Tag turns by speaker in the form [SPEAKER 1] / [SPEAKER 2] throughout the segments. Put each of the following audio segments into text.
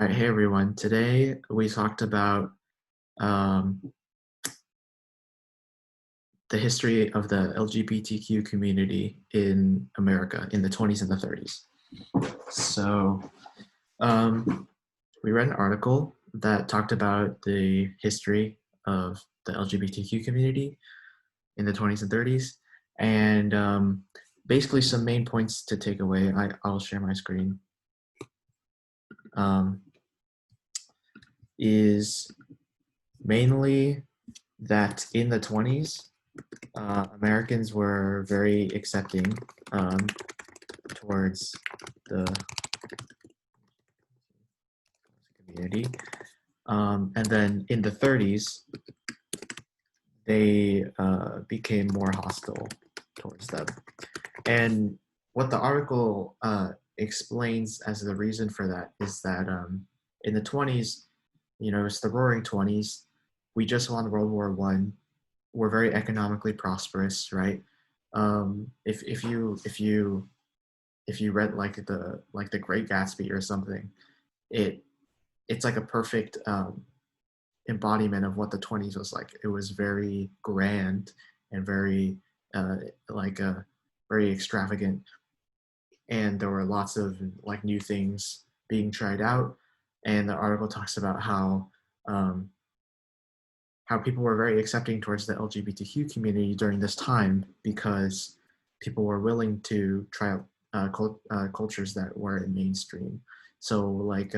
[SPEAKER 1] All right, hey everyone. Today we talked about um, the history of the LGBTQ community in America in the 20s and the 30s. So um, we read an article that talked about the history of the LGBTQ community in the 20s and 30s, and basically some main points to take away. I'll share my screen. Um, is mainly that in the 20s, Americans were very accepting um, towards the community. And then in the 30s, they became more hostile towards them. And what the article explains as the reason for that is that in the 20s, it's the roaring 20s. We just won World War One. We're very economically prosperous, right? If you read like the Great Gatsby or something, it's like a perfect embodiment of what the 20s was like. It was very grand and very like very extravagant, and there were lots of like new things being tried out. And the article talks about um, how people were very accepting towards the LGBTQ community during this time because people were willing to try out cultures that weren't mainstream. So like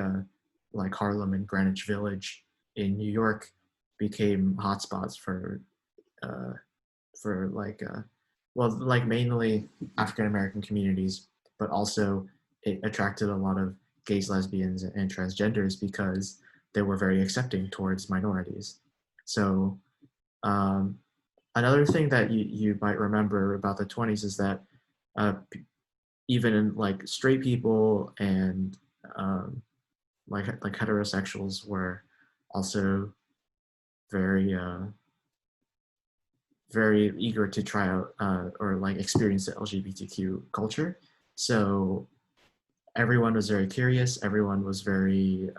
[SPEAKER 1] Harlem and Greenwich Village in New York became hotspots uh, for like mainly African American communities, but also it attracted a lot of gays, lesbians, and transgenders because they were very accepting towards minorities. So um, another thing that you might remember about the 20s is that uh, even in like straight people and um, like heterosexuals were also very very eager to try out or like experience the LGBTQ culture. So everyone was very curious. Everyone was very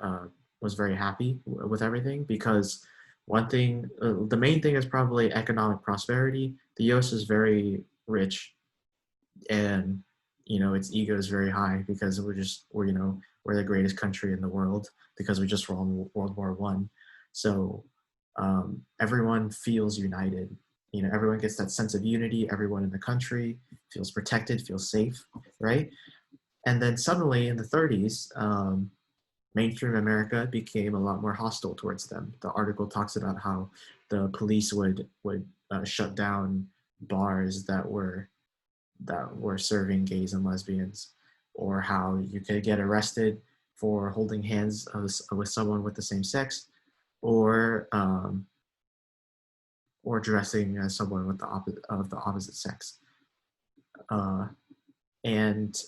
[SPEAKER 1] happy with everything because one thing, the main thing is probably economic prosperity. The U.S. is very rich, and its ego is very high because we're the greatest country in the world because we just won World War One. So everyone feels united. Everyone gets that sense of unity. Everyone in the country feels protected, feels safe, right? And then suddenly in the 30s, mainstream America became a lot more hostile towards them. The article talks about how the police would shut down bars that were serving gays and lesbians, or how you could get arrested for holding hands with someone with the same sex, or dressing as someone with the opposite sex. Uh, and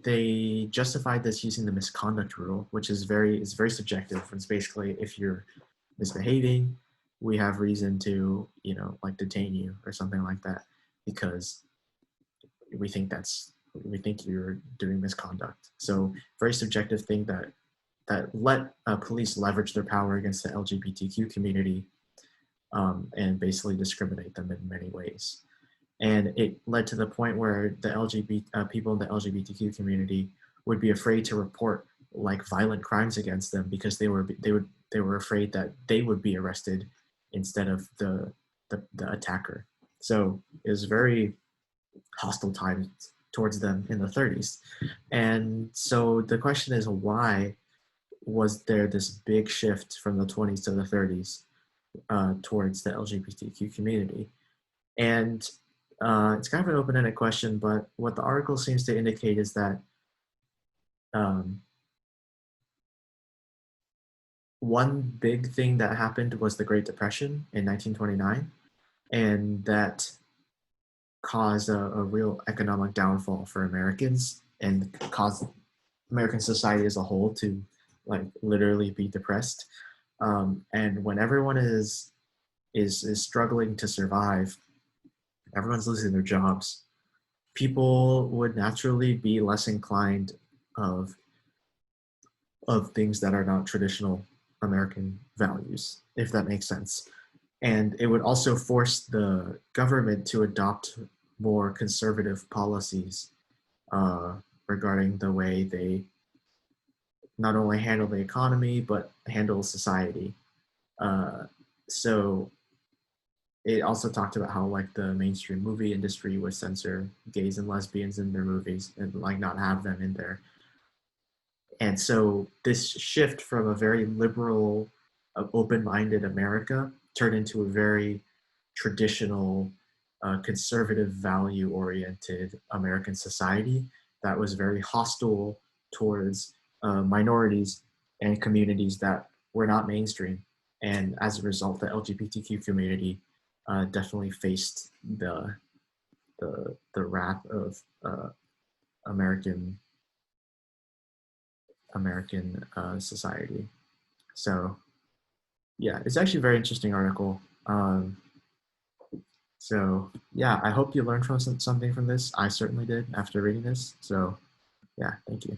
[SPEAKER 1] they justified this using the misconduct rule, which is very subjective. It's basically if you're misbehaving, we have reason to like detain you or something like that because we think you're doing misconduct. So very subjective thing that let police leverage their power against the LGBTQ community and basically discriminate them in many ways. And it led to the point where the people in the LGBTQ community would be afraid to report like violent crimes against them because they were afraid that they would be arrested instead of the attacker. So it was very hostile times towards them in the 30s. And so the question is, why was there this big shift from the 20s to the 30s towards the LGBTQ community? And it's kind of an open-ended question, but what the article seems to indicate is that um, one big thing that happened was the Great Depression in 1929, and that caused a real economic downfall for Americans and caused American society as a whole to like literally be depressed. And when everyone is struggling to survive, everyone's losing their jobs, people would naturally be less inclined of of things that are not traditional American values, if that makes sense. And it would also force the government to adopt more conservative policies uh, regarding the way they not only handle the economy but handle society. Uh, so it also talked about how like the mainstream movie industry would censor gays and lesbians in their movies and like not have them in there. And so this shift from a very liberal, open-minded America turned into a very traditional, conservative, value-oriented American society that was very hostile towards minorities and communities that were not mainstream. And as a result, the LGBTQ community definitely faced the wrath of American society. So yeah, it's actually a very interesting article. So yeah, I hope you learned from something from this. I certainly did after reading this. So yeah, thank you.